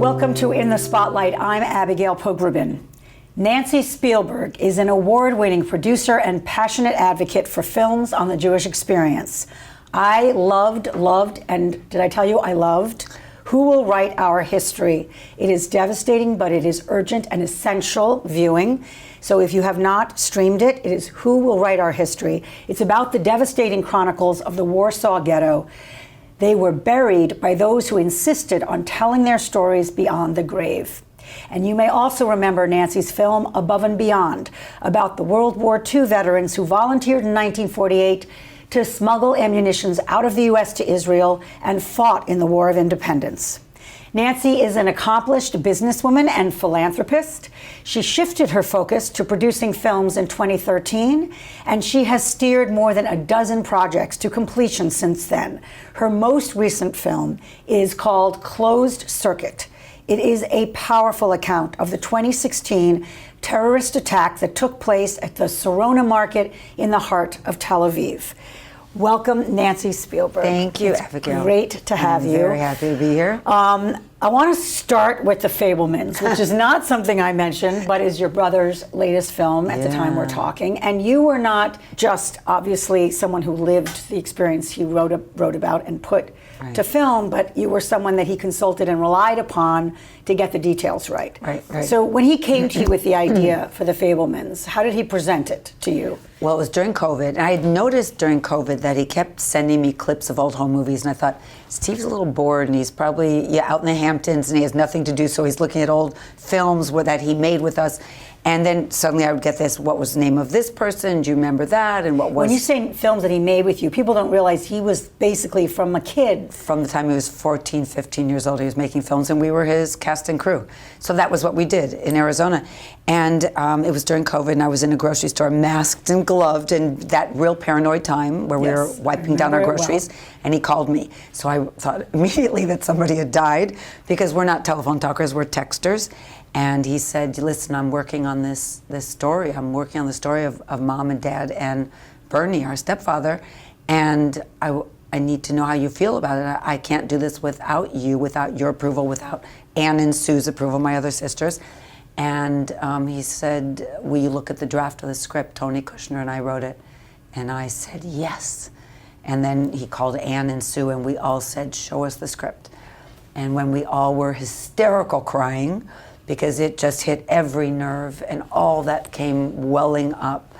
Welcome to In the Spotlight. I'm Abigail Pogrebin. Nancy Spielberg is an award-winning producer and passionate advocate for films on the Jewish experience. I loved, and did I tell you I loved? Who Will Write Our History? It is devastating, but it is urgent and essential viewing. So if you have not streamed it, it is Who Will Write Our History. It's about the devastating chronicles of the Warsaw Ghetto. They were buried by those who insisted on telling their stories beyond the grave. And you may also remember Nancy's film Above and Beyond, about the World War II veterans who volunteered in 1948 to smuggle ammunitions out of the U.S. to Israel and fought in the War of Independence. Nancy is an accomplished businesswoman and philanthropist. She shifted her focus to producing films in 2013, and she has steered more than a dozen projects to completion since then. Her most recent film is called Closed Circuit. It is a powerful account of the 2016 terrorist attack that took place at the Sarona Market in the heart of Tel Aviv. Welcome, Nancy Spielberg. Thank you, it's Abigail. Great to have you. Very happy to be here. I want to start with The Fabelmans, which is not something I mentioned, but is your brother's latest film at the time we're talking. And you were not just, obviously, someone who lived the experience he wrote about and put to film, but you were someone that he consulted and relied upon to get the details right. Right. So when he came to you with the idea for The Fabelmans, how did he present it to you? Well, it was during COVID, and I had noticed during COVID that he kept sending me clips of old home movies, and I thought, Steve's a little bored, and he's probably out in the Hamptons, and he has nothing to do, so he's looking at old films that he made with us. And then suddenly I would get this, what was the name of this person? Do you remember that? And what was... When you say films that he made with you, people don't realize he was basically from a kid. From the time he was 14, 15 years old, he was making films, and we were his cast and crew. So that was what we did in Arizona. And it was during COVID, and I was in a grocery store, masked and gloved, and that real paranoid time where we were wiping down our groceries, and he called me. So I thought immediately that somebody had died, because we're not telephone talkers, we're texters. And he said, listen, I'm working on this story. I'm working on the story of Mom and Dad and Bernie, our stepfather, and I need to know how you feel about it. I can't do this without you, without your approval, without Ann and Sue's approval, my other sisters. And he said, will you look at the draft of the script? Tony Kushner and I wrote it. And I said, yes. And then he called Ann and Sue, and we all said, show us the script. And when we all were hysterical crying, because it just hit every nerve and all that came welling up.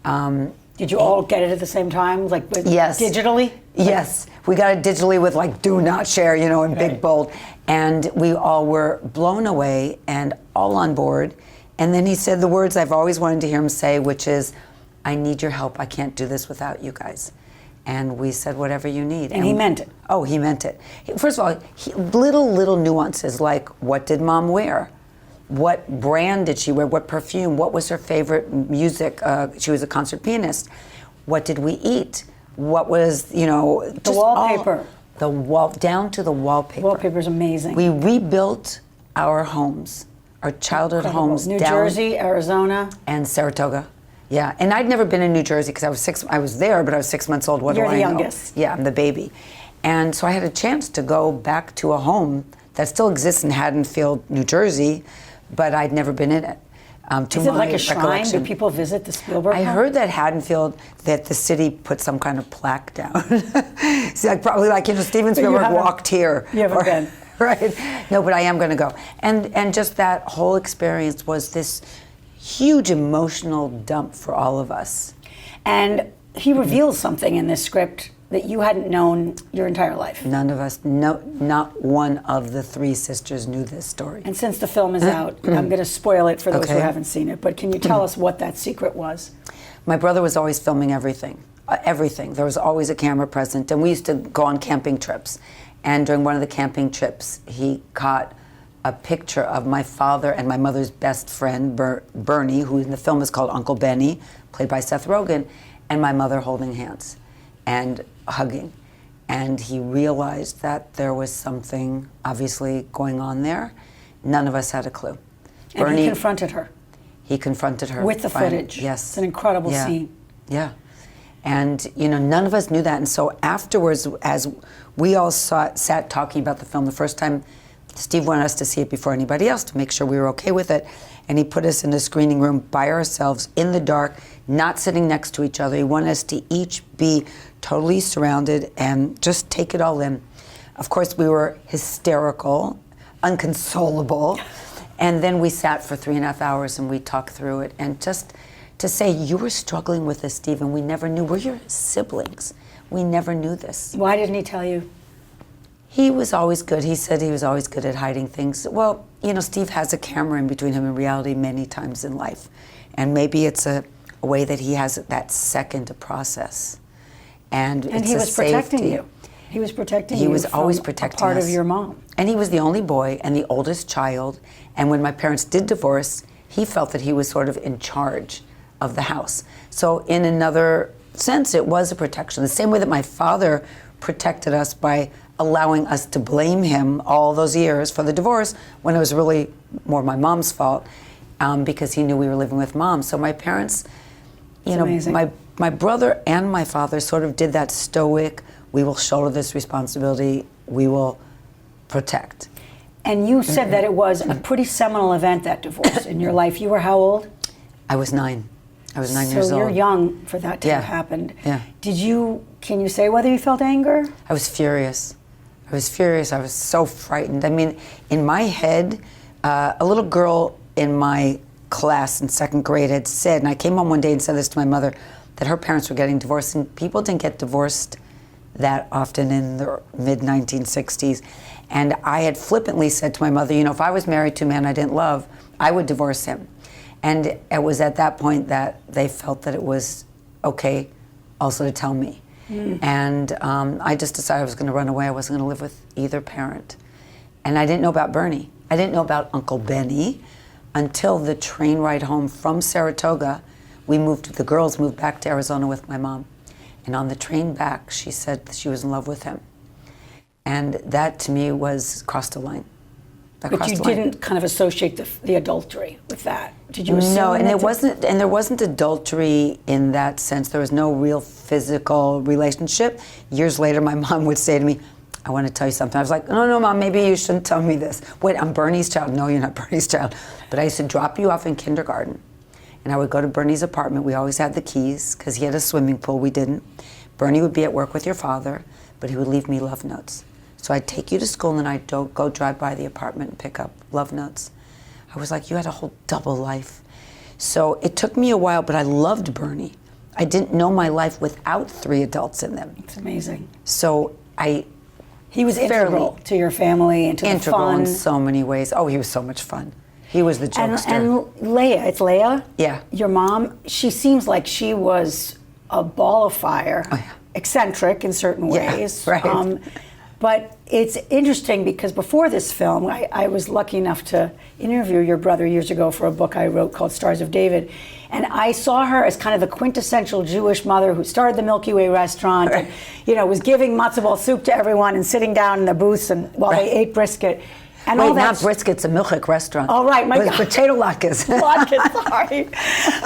Did you all get it at the same time, like yes. digitally? Yes, we got it digitally with like do not share, in big bold. And we all were blown away and all on board. And then he said the words I've always wanted to hear him say, which is, I need your help. I can't do this without you guys. And we said, whatever you need. And he meant it. Oh, he meant it. First of all, little nuances like, what did Mom wear? What brand did she wear? What perfume? What was her favorite music? She was a concert pianist. What did we eat? What was, the wallpaper. Down to the wallpaper. The wallpaper's amazing. We rebuilt our homes, our childhood homes. New Jersey, Arizona. And Saratoga. Yeah, and I'd never been in New Jersey because I was there, but I was 6 months old. What do I know? You're the youngest. Yeah, I'm the baby. And so I had a chance to go back to a home that still exists in Haddonfield, New Jersey, but I'd never been in it. Is it like a shrine? Do people visit the Spielberg home? I heard that Haddonfield, that the city put some kind of plaque down. See, probably Steven Spielberg walked here. You haven't been. Right. No, but I am going to go. And just that whole experience was this huge emotional dump for all of us. And he reveals something in this script that you hadn't known your entire life. None of us, not one of the three sisters knew this story. And since the film is out, I'm going to spoil it for those who haven't seen it, but can you tell us what that secret was? My brother was always filming everything. Everything. There was always a camera present, and we used to go on camping trips. And during one of the camping trips, he caught a picture of my father and my mother's best friend, Bernie, who in the film is called Uncle Benny, played by Seth Rogen, and my mother holding hands and hugging. And he realized that there was something obviously going on there. None of us had a clue. And Bernie, he confronted her. He confronted her. With the footage. Yes. It's an incredible scene. Yeah. And, none of us knew that. And so afterwards, as we all sat talking about the film, the first time Steve wanted us to see it before anybody else to make sure we were okay with it. And he put us in a screening room by ourselves in the dark, not sitting next to each other. He wanted us to each be totally surrounded and just take it all in. Of course, we were hysterical, unconsolable. And then we sat for 3.5 hours and we talked through it. And just to say, you were struggling with this, Steve, and we never knew. We're your siblings. We never knew this. Why didn't he tell you? He was always good. He said he was always good at hiding things. Well, you know, Steve has a camera in between him and reality many times in life. And maybe it's a way that he has that second to process. And it's he a was protecting safety. you. He was protecting you. He was always from protecting a part us. of your mom. And he was the only boy and the oldest child. And when my parents did divorce, he felt that he was sort of in charge of the house. So in another sense, it was a protection. The same way that my father protected us by allowing us to blame him all those years for the divorce when it was really more my mom's fault, because he knew we were living with mom. So my parents, you know, amazing. my brother and my father sort of did that stoic, we will shoulder this responsibility, we will protect. And you said that it was a pretty seminal event, that divorce, in your life. You were how old? I was 9. I was 9 years old. So you're young for that to have happened. Yeah. Can you say whether you felt anger? I was furious. I was furious. I was so frightened. I mean, in my head, a little girl in my class in 2nd grade had said, and I came home one day and said this to my mother, that her parents were getting divorced, and people didn't get divorced that often in the mid-1960s. And I had flippantly said to my mother, you know, if I was married to a man I didn't love, I would divorce him. And it was at that point that they felt that it was okay also to tell me. And I just decided I was going to run away. I wasn't going to live with either parent. And I didn't know about Bernie. I didn't know about Uncle Benny until the train ride home from Saratoga. The girls moved back to Arizona with my mom. And on the train back, she said that she was in love with him. And that to me crossed a line. But you didn't kind of associate the adultery with that. Did you assume? No, and there wasn't adultery in that sense. There was no real physical relationship. Years later, my mom would say to me, I want to tell you something. I was like, no, Mom, maybe you shouldn't tell me this. Wait, I'm Bernie's child. No, you're not Bernie's child. But I used to drop you off in kindergarten, and I would go to Bernie's apartment. We always had the keys because he had a swimming pool. We didn't. Bernie would be at work with your father, but he would leave me love notes. So I'd take you to school and I'd go drive by the apartment and pick up love notes. I was like, you had a whole double life. So it took me a while, but I loved Bernie. I didn't know my life without 3 adults in them. It's amazing. So he was integral to your family and to the fun. In so many ways. Oh, he was so much fun. He was the jokester. And Leah, it's Leah? Yeah. Your mom, she seems like she was a ball of fire. Oh, yeah. Eccentric in certain ways. Yeah, right. But it's interesting because before this film, I was lucky enough to interview your brother years ago for a book I wrote called Stars of David. And I saw her as kind of the quintessential Jewish mother who started the Milky Way restaurant and, you know, was giving matzo ball soup to everyone and sitting down in the booths and while they ate brisket. And wait, all not brisket, it's a milchik restaurant. Oh, right. It was potato latkes. Latkes, sorry.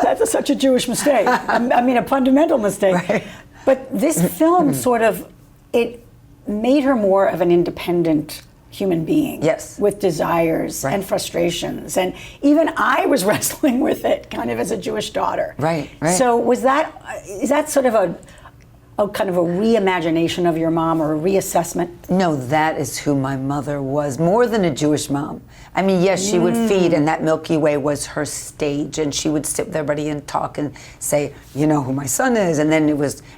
That's such a Jewish mistake. I mean, a fundamental mistake. Right. But this film sort of, it made her more of an independent human being. Yes. With desires and frustrations. And even I was wrestling with it kind of as a Jewish daughter. Right. So is that sort of a kind of a reimagination of your mom or a reassessment? No, that is who my mother was, more than a Jewish mom. I mean, yes, she would feed, and that Milky Way was her stage, and she would sit with everybody and talk and say, you know who my son is, and then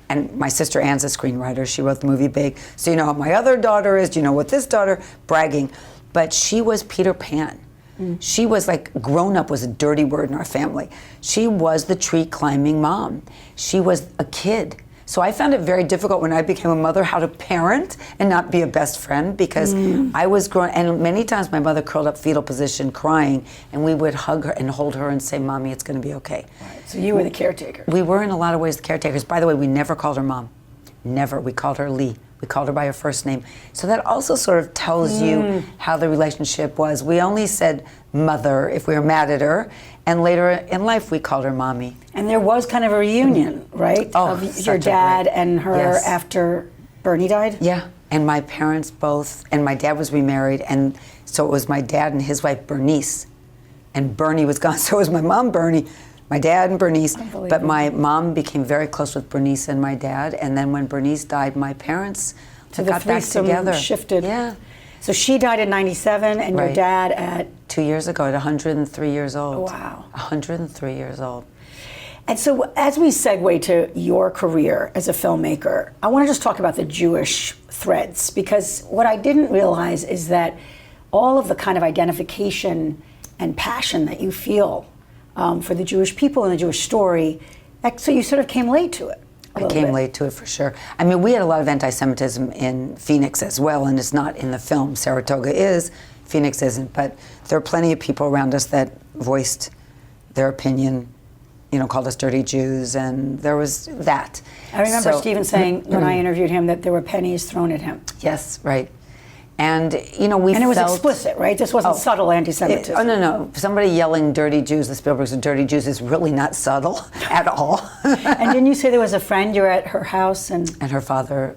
and my sister Ann's a screenwriter, she wrote the movie Big, so you know how my other daughter is, do you know what this daughter, bragging. But she was Peter Pan. She was like, grown up was a dirty word in our family. She was the tree climbing mom. She was a kid. So I found it very difficult when I became a mother how to parent and not be a best friend because I was growing, and many times my mother curled up fetal position crying and we would hug her and hold her and say, Mommy, it's going to be okay. Right. So you were the caretaker. We were in a lot of ways the caretakers. By the way, we never called her Mom. Never. We called her Lee. We called her by her first name. So that also sort of tells you how the relationship was. We only said mother if we were mad at her, and later in life we called her Mommy. And there was kind of a reunion, right? Oh, of your dad and her after Bernie died? Yeah. And my parents both, and my dad was remarried, and so it was my dad and his wife, Bernice. And Bernie was gone, so it was my mom, Bernie, my dad, and Bernice. But my mom became very close with Bernice and my dad. And then when Bernice died, my parents got back together. Shifted. Yeah. So she died in 97, and your dad at 2 years ago, at 103 years old. Wow. 103 years old. And so as we segue to your career as a filmmaker, I want to just talk about the Jewish threads, because what I didn't realize is that all of the kind of identification and passion that you feel for the Jewish people and the Jewish story, so you sort of came late to it. I came late to it for sure. I mean, we had a lot of anti-Semitism in Phoenix as well, and it's not in the film. Saratoga is, Phoenix isn't, but there are plenty of people around us that voiced their opinion, you know, called us dirty Jews, and there was that. I remember Steven saying when I interviewed him that there were pennies thrown at him. Yes, right. And, you know, we felt... And it was explicit, right? This wasn't subtle anti-Semitism. No. Somebody yelling dirty Jews, the Spielbergs are dirty Jews, is really not subtle at all. And didn't you say there was a friend, you were at her house and her father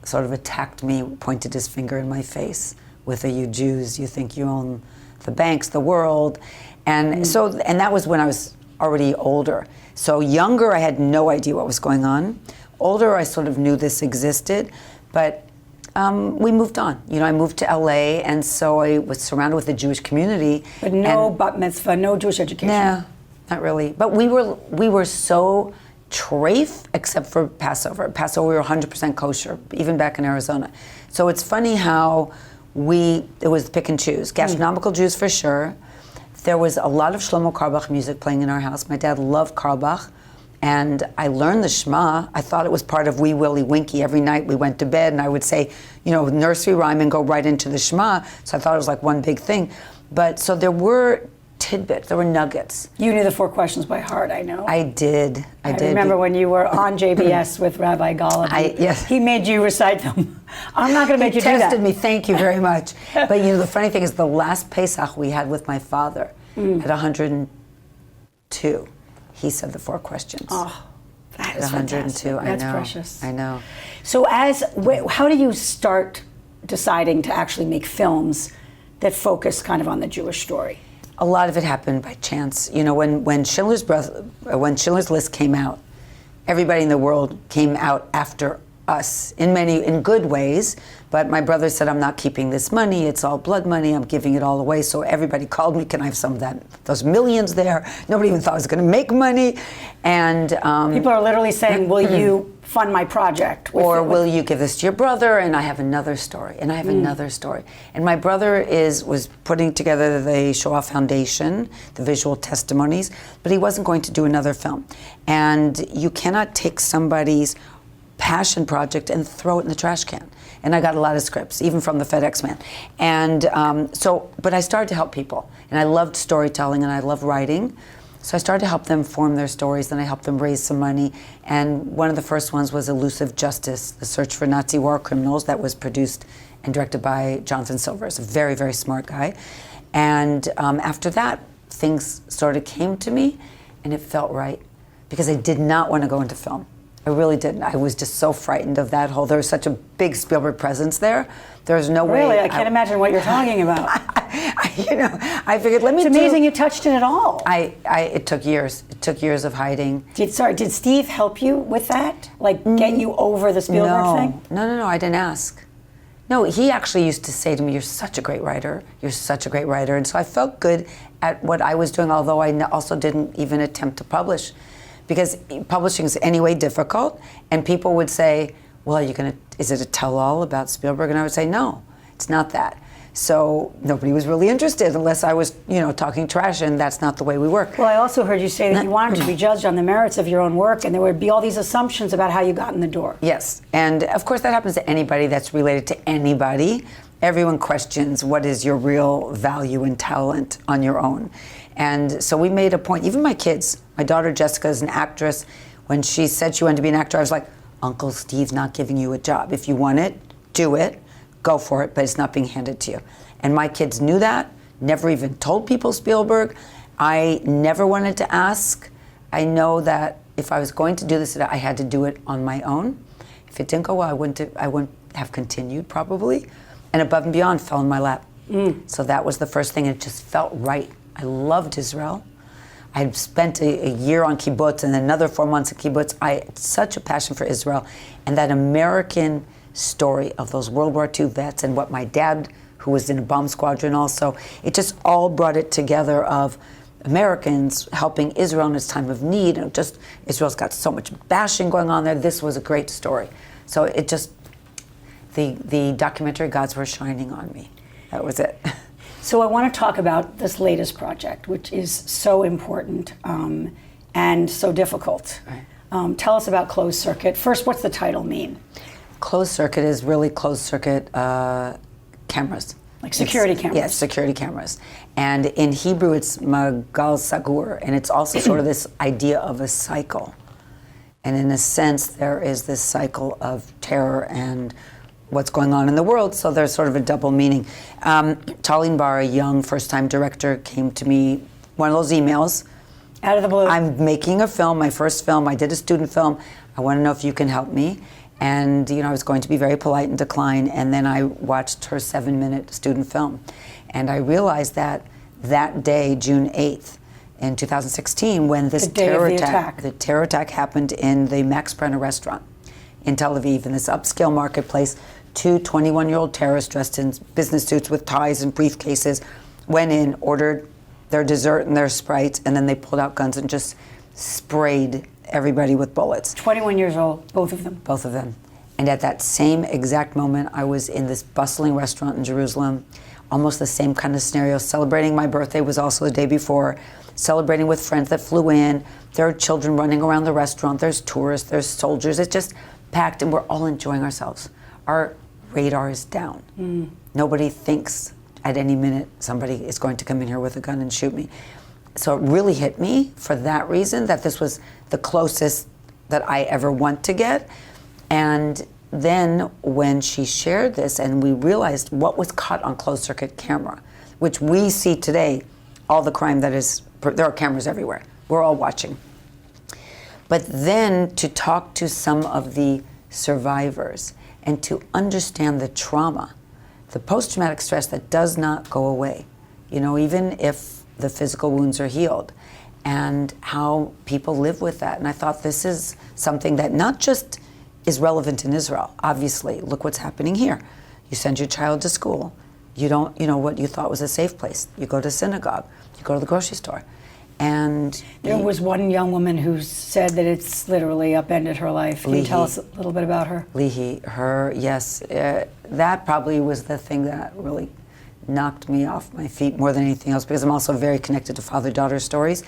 sort of attacked me, pointed his finger in my face with you Jews, you think you own the banks, the world. And and that was when I was already older. So younger, I had no idea what was going on. Older, I sort of knew this existed, but we moved on. You know, I moved to LA, and so I was surrounded with the Jewish community. But no bat mitzvah, no Jewish education. No, not really. But we were so treif, except for Passover. Passover, we were 100% kosher, even back in Arizona. So it's funny how it was pick and choose. Gastronomical Jews for sure. There was a lot of Shlomo Carlebach music playing in our house. My dad loved Carlebach. And I learned the Shema. I thought it was part of Wee Willie Winkie. Every night we went to bed and I would say, you know, nursery rhyme and go right into the Shema. So I thought it was like one big thing. But so there were tidbits, there were nuggets. You knew the 4 questions by heart, I know. I did. I remember when you were on JBS with Rabbi Golub. Yes. He made you recite them. I'm not going to make you do that. He tested me, thank you very much. But you know, the funny thing is the last Pesach we had with my father at 102. He said the 4 questions. Oh, that is 102. fantastic. That's I know. precious. I know. So how do you start deciding to actually make films that focus kind of on the Jewish story? A lot of it happened by chance. You know, when Schindler's List came out, everybody in the world came out after us in good ways. But my brother said, I'm not keeping this money. It's all blood money. I'm giving it all away. So everybody called me, can I have some of those millions there? Nobody even thought I was going to make money. And people are literally saying, will you fund my project? Or will you give this to your brother? And I have another story. And I have another story. And my brother was putting together the Shoah Foundation, the visual testimonies, but he wasn't going to do another film. And you cannot take somebody's passion project and throw it in the trash can. And I got a lot of scripts, even from the FedEx man. And but I started to help people. And I loved storytelling and I loved writing. So I started to help them form their stories and I helped them raise some money. And one of the first ones was Elusive Justice, The Search for Nazi War Criminals, that was produced and directed by Jonathan Silvers, a very, very smart guy. And after that, things sort of came to me and it felt right because I did not want to go into film. I really didn't. I was just so frightened of that whole, there was such a big Spielberg presence there. There's no way. Really? I can't imagine what you're talking about. I figured, let me It's amazing you touched it at all. It took years. It took years of hiding. Did Steve help you with that? Like, get you over the Spielberg thing? No, I didn't ask. No, he actually used to say to me, you're such a great writer. You're such a great writer. And so I felt good at what I was doing, although I also didn't even attempt to publish. Because publishing is anyway difficult, and people would say, well, is it a tell-all about Spielberg? And I would say, no, it's not that. So nobody was really interested unless I was, talking trash, and that's not the way we work. Well, I also heard you say that you wanted to be judged on the merits of your own work, and there would be all these assumptions about how you got in the door. Yes, and of course that happens to anybody that's related to anybody. Everyone questions what is your real value and talent on your own. And so we made a point, even my kids, my daughter Jessica is an actress. When she said she wanted to be an actor, I was like, Uncle Steve's not giving you a job. If you want it, do it, go for it, but it's not being handed to you. And my kids knew that, never even told people Spielberg. I never wanted to ask. I know that if I was going to do this, I had to do it on my own. If it didn't go well, I wouldn't have continued probably. And Above and Beyond fell in my lap. So that was the first thing. It just felt right. I loved Israel. I had spent a year on kibbutz and another 4 months at kibbutz. I had such a passion for Israel and that American story of those World War II vets and what my dad, who was in a bomb squadron also, it just all brought it together of Americans helping Israel in its time of need. And just, Israel's got so much bashing going on there. This was a great story. So it just, the documentary gods were shining on me. That was it. So I want to talk about this latest project, which is so important and so difficult. Right. Tell us about Closed Circuit. First, what's the title mean? Closed circuit is really closed circuit cameras. Like security cameras? Yes, security cameras. And in Hebrew, it's magal sagur, and it's also sort of this idea of a cycle. And in a sense, there is this cycle of terror and what's going on in the world, so there's sort of a double meaning. Talin Bar, a young first-time director, came to me, one of those emails. Out of the blue. I'm making a film, my first film. I did a student film. I want to know if you can help me. And, you know, I was going to be very polite and decline, and then I watched her 7-minute student film. And I realized that that day, June 8th, in 2016, when this terror attack happened in the Max Brenner restaurant in Tel Aviv, in this upscale marketplace, 2 21-year-old terrorists dressed in business suits with ties and briefcases went in, ordered their dessert and their Sprites, and then they pulled out guns and just sprayed everybody with bullets. 21 years old, both of them. Both of them. And at that same exact moment, I was in this bustling restaurant in Jerusalem, almost the same kind of scenario, celebrating my birthday was also the day before, celebrating with friends that flew in. There are children running around the restaurant, there's tourists, there's soldiers, it's just packed, and we're all enjoying ourselves. Our radar is down. Nobody thinks at any minute somebody is going to come in here with a gun and shoot me. So it really hit me for that reason, that this was the closest that I ever want to get. And then when she shared this and we realized what was caught on closed circuit camera, which we see today, all the crime that is, there are cameras everywhere. We're all watching. But then to talk to some of the survivors and to understand the trauma, the post-traumatic stress that does not go away, you know, even if the physical wounds are healed, and how people live with that. And I thought this is something that not just is relevant in Israel. Obviously, look what's happening here. You send your child to school. You don't, you know, what you thought was a safe place. You go to synagogue. You go to the grocery store. And there was one young woman who said that it's literally upended her life. Can you tell us a little bit about her? Lihi, her, yes. That probably was the thing that really knocked me off my feet more than anything else, because I'm also very connected to father-daughter stories.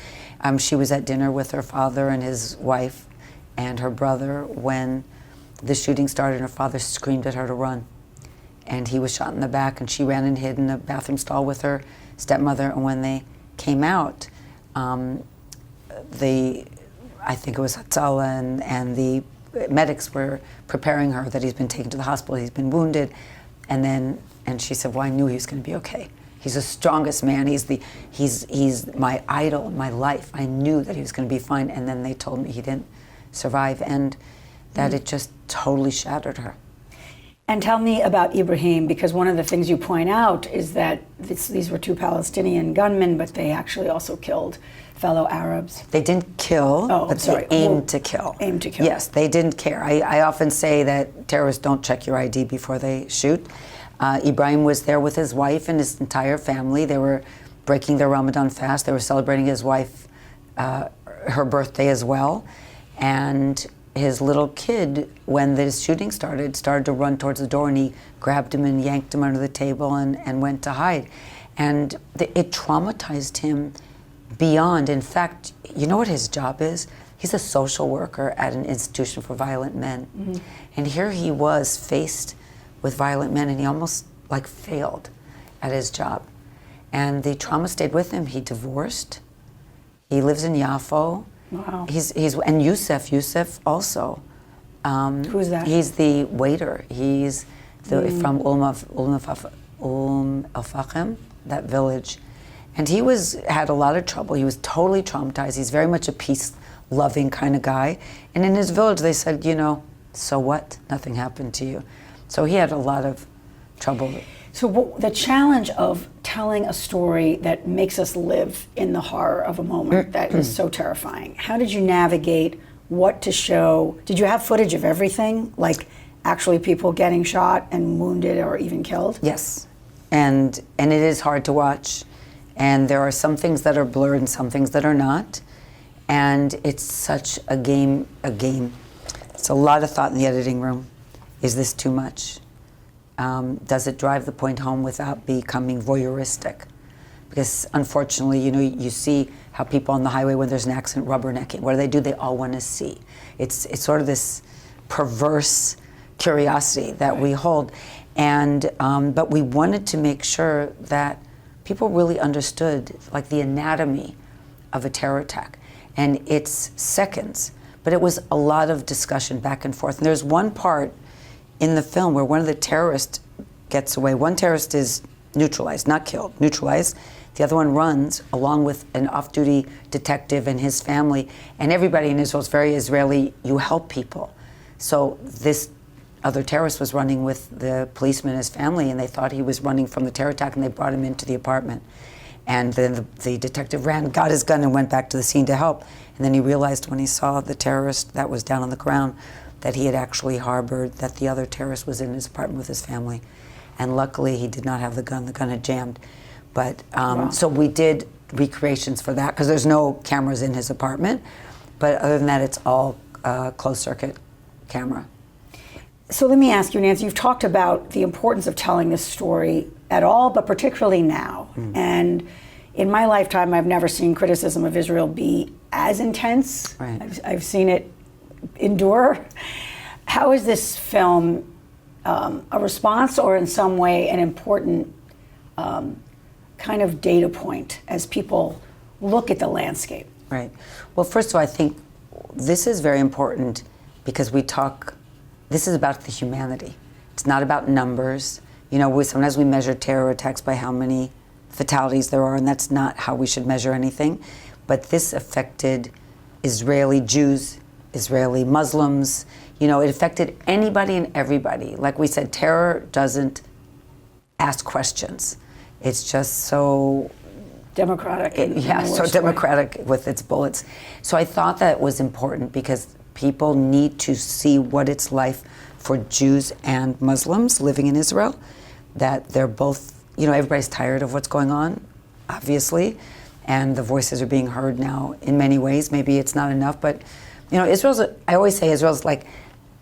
She was at dinner with her father and his wife and her brother when the shooting started, and her father screamed at her to run. And he was shot in the back, and she ran and hid in a bathroom stall with her stepmother. And when they came out, I think it was Hatzala and the medics were preparing her that he's been taken to the hospital, he's been wounded. And she said, well, I knew he was going to be okay. He's the strongest man. He's my idol in my life. I knew that he was going to be fine. And then they told me he didn't survive, and that it just totally shattered her. And tell me about Ibrahim, because one of the things you point out is that these were 2 Palestinian gunmen, but they actually also killed fellow Arabs. They didn't kill, but they aimed to kill. Aimed to kill. Yes, they didn't care. I often say that terrorists don't check your ID before they shoot. Ibrahim was there with his wife and his entire family. They were breaking their Ramadan fast. They were celebrating his wife, her birthday as well. And his little kid, when the shooting started to run towards the door, and he grabbed him and yanked him under the table and went to hide. And it traumatized him beyond. In fact, you know what his job is? He's a social worker at an institution for violent men. Mm-hmm. And here he was faced with violent men, and he almost like failed at his job. And the trauma stayed with him. He divorced. He lives in Yafo. Wow. And Yusef also. Who's that? He's the waiter. He's from Al-Fahim, that village. And he had a lot of trouble. He was totally traumatized. He's very much a peace-loving kind of guy. And in his village, they said, you know, So what? Nothing happened to you. So he had a lot of trouble. So the challenge of telling a story that makes us live in the horror of a moment that is so terrifying. How did you navigate what to show? Did you have footage of everything? Like actually people getting shot and wounded or even killed? Yes. And it is hard to watch. And there are some things that are blurred and some things that are not. And it's such a game. It's a lot of thought in the editing room. Is this too much? Does it drive the point home without becoming voyeuristic? Because unfortunately, you see how people on the highway when there's an accident rubbernecking. What do? They all want to see. It's sort of this perverse curiosity that we hold. And but we wanted to make sure that people really understood like the anatomy of a terror attack. And it's seconds, but it was a lot of discussion back and forth. And there's one part in the film where one of the terrorists gets away. One terrorist is neutralized, not killed, neutralized. The other one runs along with an off-duty detective and his family. And everybody in Israel is very Israeli, you help people. So this other terrorist was running with the policeman and his family, and they thought he was running from the terror attack, and they brought him into the apartment. And then the detective ran, got his gun, and went back to the scene to help. And then he realized when he saw the terrorist that was down on the ground that he had actually harbored, that the other terrorist was in his apartment with his family. And luckily, he did not have the gun had jammed. But Wow. So we did recreations for that, because there's no cameras in his apartment. But other than that, it's all closed circuit camera. So let me ask you, Nancy, you've talked about the importance of telling this story at all, but particularly now. And in my lifetime, I've never seen criticism of Israel be as intense. Right. I've seen it endure. How is this film a response, or in some way an important kind of data point as people look at the landscape? Right. Well, first of all, I think this is very important because this is about the humanity. It's not about numbers. Sometimes we measure terror attacks by how many fatalities there are, and that's not how we should measure anything. But this affected Israeli Jews, Israeli Muslims. It affected anybody and everybody. Like we said, terror doesn't ask questions. It's just so Democratic. so democratic with its bullets. So I thought that was important because people need to see what it's like for Jews and Muslims living in Israel, that they're both, everybody's tired of what's going on, obviously, and the voices are being heard now in many ways. Maybe it's not enough, but, I always say Israel's like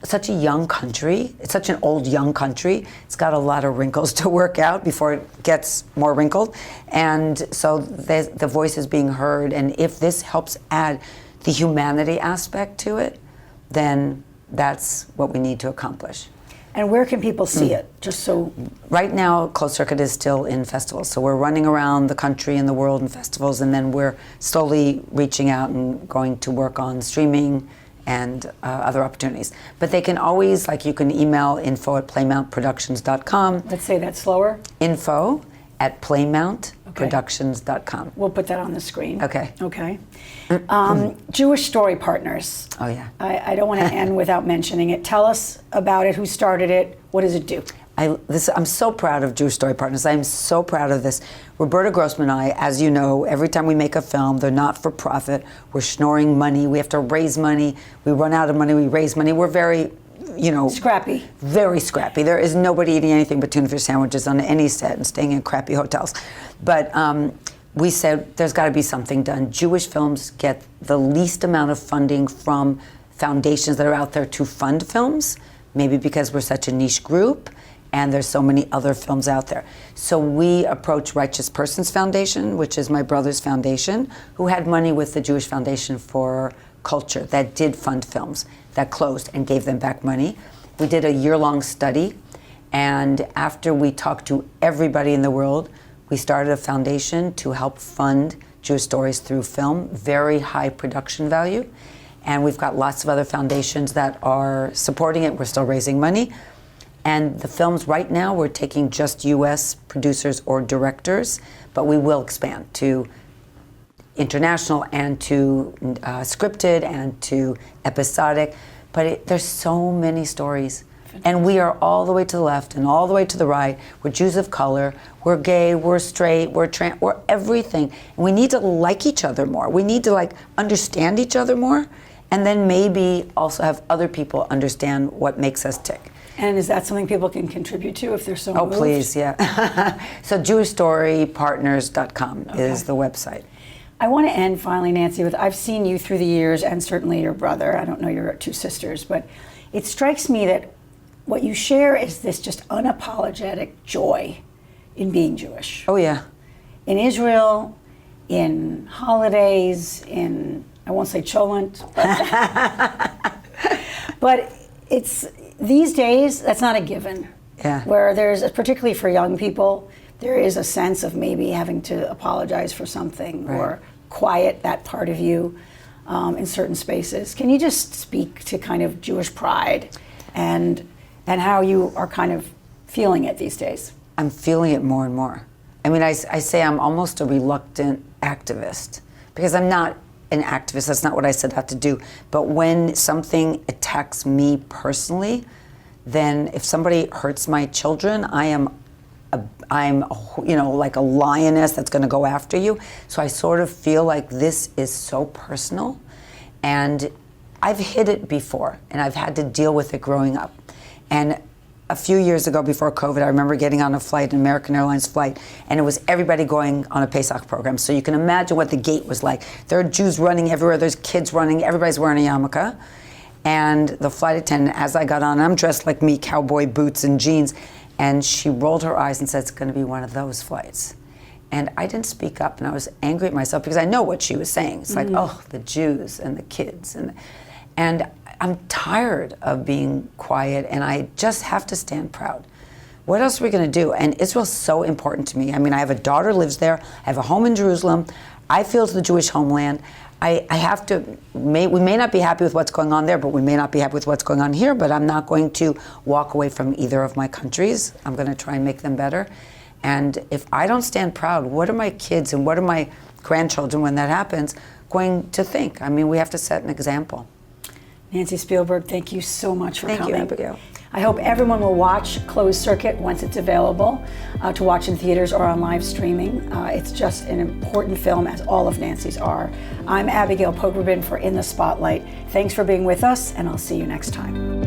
such a young country. It's such an old, young country. It's got a lot of wrinkles to work out before it gets more wrinkled. And so the voice is being heard, and if this helps add the humanity aspect to it, then that's what we need to accomplish. And where can people see it? Just so. Right now, Closed Circuit is still in festivals. So we're running around the country and the world in festivals, and then we're slowly reaching out and going to work on streaming and other opportunities. But they can always, you can email info@playmountproductions.com. Let's say that slower. info@playmountproductions.com. We'll put that on the screen. Okay. Okay. Jewish Story Partners. Oh, yeah. I don't want to end without mentioning it. Tell us about it. Who started it? What does it do? I'm so proud of Jewish Story Partners. I'm so proud of this. Roberta Grossman and I, as you know, every time we make a film, they're not for profit. We're schnorring money. We have to raise money. We run out of money. We raise money. We're very, scrappy. Very scrappy. There is nobody eating anything but tuna fish sandwiches on any set and staying in crappy hotels. But we said there's got to be something done. Jewish films get the least amount of funding from foundations that are out there to fund films, maybe because we're such a niche group and there's so many other films out there. So we approached Righteous Persons Foundation, which is my brother's foundation, who had money with the Jewish Foundation for Culture that did fund films that closed and gave them back money. We did a year-long study, and after we talked to everybody in the world, we started a foundation to help fund Jewish stories through film, very high production value. And we've got lots of other foundations that are supporting it. We're still raising money. And the films right now, we're taking just US producers or directors, but we will expand to international and to scripted and to episodic, But there's so many stories. And we are all the way to the left and all the way to the right. We're Jews of color. We're gay. We're straight. We're trans. We're everything. And we need to like each other more. We need to like understand each other more, and then maybe also have other people understand what makes us tick. And is that something people can contribute to if they're so Oh, moved? please, yeah. So JewishStoryPartners.com is the website. I want to end finally, Nancy, with I've seen you through the years, and certainly your brother. I don't know your two sisters, but it strikes me that what you share is this just unapologetic joy in being Jewish. Oh, yeah. In Israel, in holidays, in, I won't say cholent, but it's, these days, that's not a given. Yeah. Where there's, particularly for young people, there is a sense of maybe having to apologize for something or quiet that part of you in certain spaces. Can you just speak to kind of Jewish pride and how you are kind of feeling it these days? I'm feeling it more and more. I mean, I say I'm almost a reluctant activist because I'm not an activist. That's not what I set out to do. But when something attacks me personally, then if somebody hurts my children, I'm like a lioness that's going to go after you. So I sort of feel like this is so personal, and I've hid it before, and I've had to deal with it growing up. And a few years ago, before COVID, I remember getting on a flight, an American Airlines flight, and it was everybody going on a Pesach program. So you can imagine what the gate was like. There are Jews running everywhere. There's kids running. Everybody's wearing a yarmulke. And the flight attendant, as I got on, I'm dressed like me, cowboy boots and jeans, and she rolled her eyes and said, it's going to be one of those flights. And I didn't speak up, and I was angry at myself because I know what she was saying. It's like, oh, the Jews and the kids. And I'm tired of being quiet, and I just have to stand proud. What else are we going to do? And Israel's so important to me. I mean, I have a daughter who lives there. I have a home in Jerusalem. I feel it's the Jewish homeland. I have to, we may not be happy with what's going on there, but we may not be happy with what's going on here, but I'm not going to walk away from either of my countries. I'm going to try and make them better. And if I don't stand proud, what are my kids and what are my grandchildren, when that happens, going to think? I mean, we have to set an example. Nancy Spielberg, thank you so much for coming. Thank you, Abigail. I hope everyone will watch Closed Circuit once it's available to watch in theaters or on live streaming. It's just an important film, as all of Nancy's are. I'm Abigail Pogrebin for In the Spotlight. Thanks for being with us, and I'll see you next time.